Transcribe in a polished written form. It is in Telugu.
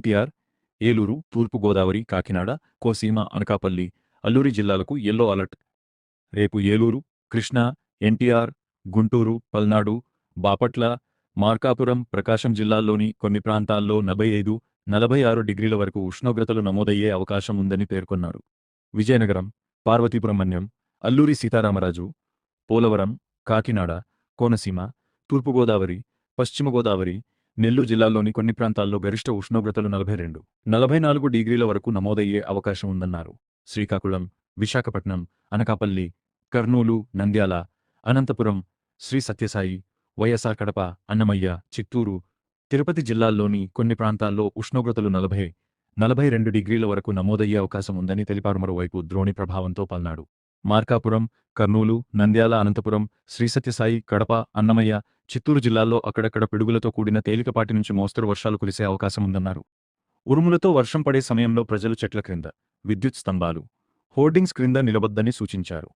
ఎన్టీఆర్, ఏలూరు, తూర్పు గోదావరి, కాకినాడ, కోసీమ, అనకాపల్లి, అల్లూరి జిల్లాలకు యెల్లో అలర్ట్. రేపు ఏలూరు, కృష్ణా, ఎన్టీఆర్, గుంటూరు, పల్నాడు, బాపట్ల, మార్కాపురం, ప్రకాశం జిల్లాల్లోని కొన్ని ప్రాంతాల్లో 45, 46 డిగ్రీల వరకు ఉష్ణోగ్రతలు నమోదయ్యే అవకాశం ఉందని పేర్కొన్నారు. విజయనగరం, పార్వతీపురం మన్యం, అల్లూరి సీతారామరాజు, పోలవరం, కాకినాడ, కోనసీమ, తూర్పుగోదావరి, పశ్చిమ గోదావరి, నెల్లూరు జిల్లాల్లోని కొన్ని ప్రాంతాల్లో గరిష్ట ఉష్ణోగ్రతలు 42, 44 డిగ్రీల వరకు నమోదయ్యే అవకాశం ఉందన్నారు. శ్రీకాకుళం, విశాఖపట్నం, అనకాపల్లి, కర్నూలు, నంద్యాల, అనంతపురం, శ్రీ సత్యసాయి, వైఎస్ఆర్ కడప, అన్నమయ్య, చిత్తూరు, తిరుపతి జిల్లాల్లోని కొన్ని ప్రాంతాల్లో ఉష్ణోగ్రతలు 40, 42 డిగ్రీల వరకు నమోదయ్యే అవకాశం ఉందని తెలిపారు. మరోవైపు ద్రోణి ప్రభావంతో పల్నాడు, మార్కాపురం, కర్నూలు, నంద్యాల, అనంతపురం, శ్రీ సత్యసాయి, కడప, అన్నమయ్య, చిత్తూరు జిల్లాల్లో అక్కడక్కడ పిడుగులతో కూడిన తేలికపాటి నుంచి మోస్తరు వర్షాలు కురిసే అవకాశం ఉందన్నారు. ఉరుములతో వర్షం పడే సమయంలో ప్రజలు చెట్ల క్రింద, విద్యుత్ స్తంభాలు, హోర్డింగ్స్ క్రింద నిలబొద్దని సూచించారు.